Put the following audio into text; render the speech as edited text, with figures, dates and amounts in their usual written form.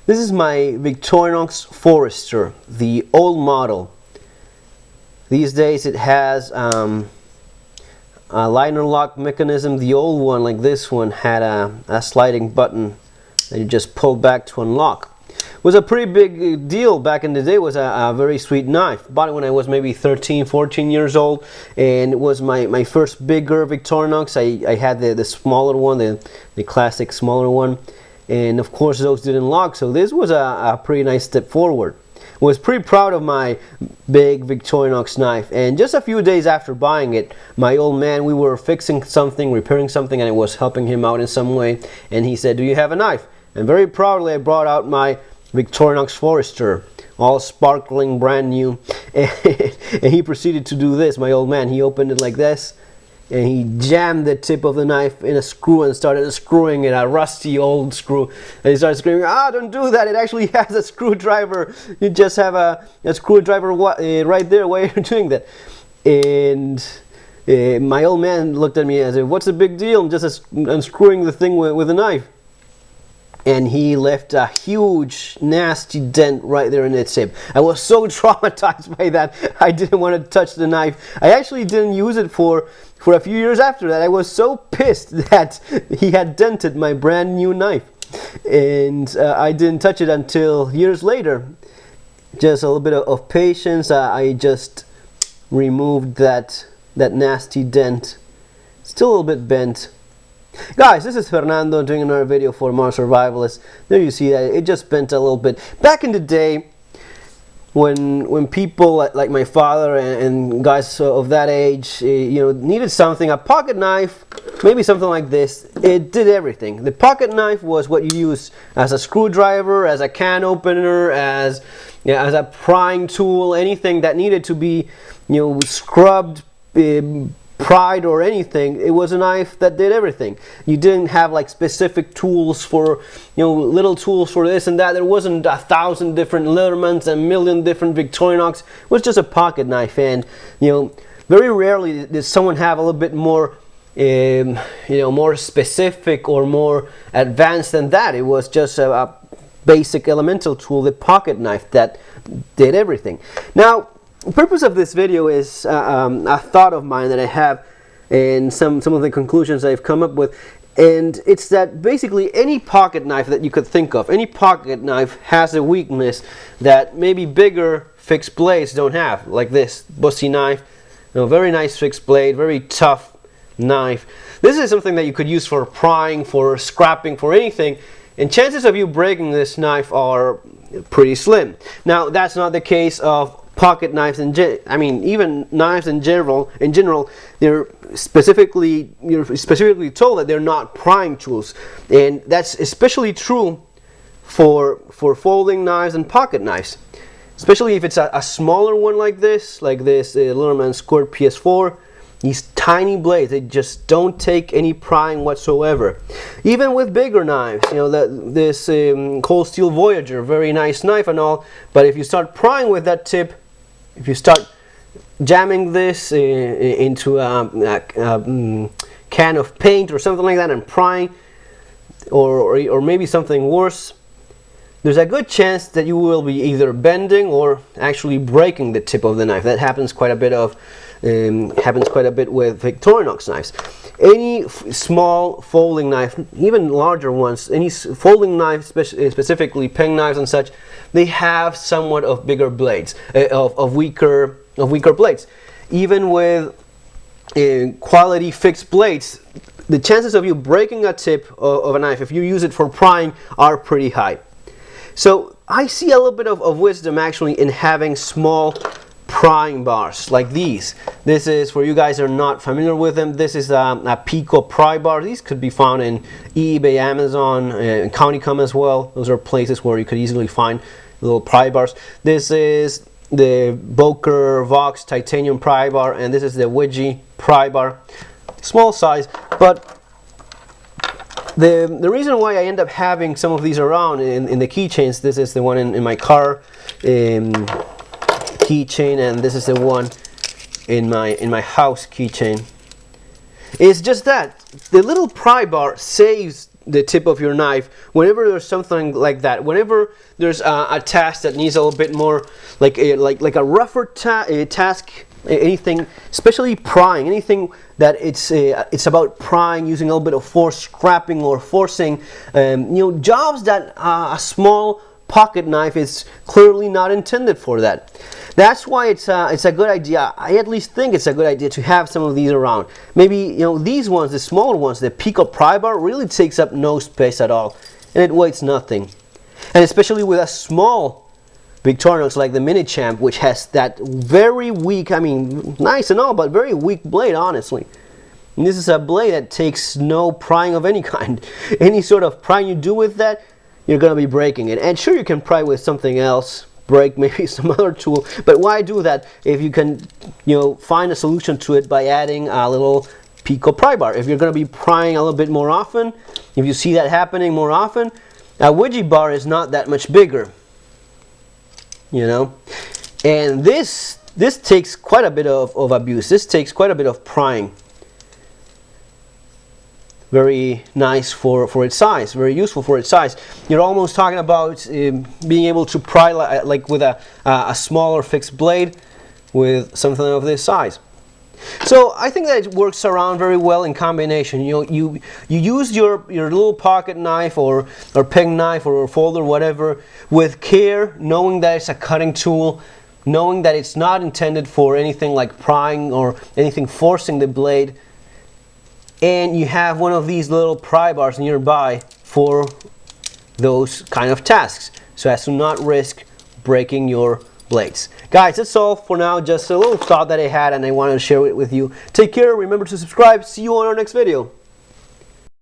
This is my Victorinox Forester, the old model. These days it has a liner lock mechanism. The old one, like this one, had a sliding button that you just pull back to unlock. It was a pretty big deal back in the day. It was a very sweet knife. Bought it when I was maybe 13, 14 years old, and it was my first bigger Victorinox. I had the smaller one, the classic smaller one, and of course those didn't lock, so this was a pretty nice step forward. Was pretty proud of my big Victorinox knife, and just a few days after buying it, my old man, we were fixing something, repairing something, and I was helping him out in some way, and he said, "Do you have a knife?" And very proudly I brought out my Victorinox Forester, all sparkling brand new, and he proceeded to do this. My old man, he opened it like this, and he jammed the tip of the knife in a screw and started screwing it, a rusty old screw. And he started screaming, "Ah, don't do that, it actually has a screwdriver. You just have a screwdriver right there, why are you doing that?" And my old man looked at me and said, "What's the big deal? I'm just unscrewing the thing with a knife." And he left a huge nasty dent right there in its tip. I was so traumatized by that, I didn't want to touch the knife. I actually didn't use it for a few years after that. I was so pissed that he had dented my brand new knife, and I didn't touch it until years later. Just a little bit of patience. I just removed that nasty dent. Still a little bit bent. Guys, this is Fernando doing another video for More Survivalists. There you see that it just bent a little bit. Back in the day, when people like my father and guys of that age, needed something, a pocket knife, maybe something like this, it did everything. The pocket knife was what you use as a screwdriver, as a can opener, as a prying tool, anything that needed to be, scrubbed, pried or anything. It was a knife that did everything. You didn't have like specific tools for, little tools for this and that. There wasn't 1,000 different Leathermans and 1,000,000 different Victorinox. It was just a pocket knife, and very rarely did someone have a little bit more more specific or more advanced than that. It was just a basic elemental tool, the pocket knife, that did everything. Now, the purpose of this video is a thought of mine that I have, and some of the conclusions I've come up with, and it's that basically any pocket knife that you could think of, any pocket knife has a weakness that maybe bigger fixed blades don't have, like this Bussy knife. Very nice fixed blade, very tough knife. This is something that you could use for prying, for scrapping, for anything, and chances of you breaking this knife are pretty slim. Now, that's not the case of pocket knives, even knives in general. You're specifically told that they're not prying tools, and that's especially true for folding knives and pocket knives. Especially if it's a smaller one like this Leatherman Squirt PS4. These tiny blades, they just don't take any prying whatsoever. Even with bigger knives, this Cold Steel Voyager, very nice knife and all, but if you start prying with that tip, if you start jamming this into a can of paint or something like that and prying, or maybe something worse, there's a good chance that you will be either bending or actually breaking the tip of the knife. That happens quite a bit with Victorinox knives. Any small folding knife, even larger ones, any folding knife, specifically pen knives and such, they have somewhat of bigger blades, of weaker blades. Even with quality fixed blades, the chances of you breaking a tip of a knife, if you use it for prying, are pretty high. So I see a little bit of wisdom actually in having small prying bars like these. This is, for you guys who are not familiar with them, this is a Pico Prybar. These could be found in eBay, Amazon, CountyCom as well. Those are places where you could easily find little Prybars. This is the Boker Vox Titanium Prybar, and this is the Widgie Prybar. Small size, but the reason why I end up having some of these around in the keychains, this is the one in my car keychain, and this is the one in my house keychain, is just that the little pry bar saves the tip of your knife whenever there's something like that. Whenever there's a task that needs a little bit more like a rougher task, anything, especially prying, anything that it's about prying, using a little bit of force, scrapping or forcing, you know, jobs that a small pocket knife is clearly not intended for that. That's why it's a good idea. I at least think it's a good idea to have some of these around. Maybe, you know, these ones, the smaller ones, the Pico Prybar, really takes up no space at all, and it weighs nothing. And especially with a small Victorinox like the Mini Champ, which has that very weak, I mean, nice and all, but very weak blade, honestly. And this is a blade that takes no prying of any kind. Any sort of prying you do with that, you're going to be breaking it. And sure, you can pry with something else, break maybe some other tool, but why do that if you can, you know, find a solution to it by adding a little Pico Prybar? If you're going to be prying a little bit more often, if you see that happening more often, a widget bar is not that much bigger, you know. And this takes quite a bit of abuse. This takes quite a bit of prying. Very nice for its size, very useful for its size. You're almost talking about being able to pry like with a smaller fixed blade with something of this size. So I think that it works around very well in combination. You know, you use your little pocket knife or pen knife or folder, whatever, with care, knowing that it's a cutting tool, knowing that it's not intended for anything like prying or anything forcing the blade. And you have one of these little pry bars nearby for those kind of tasks, so as to not risk breaking your blades. Guys, that's all for now. Just a little thought that I had and I wanted to share it with you. Take care, remember to subscribe. See you on our next video.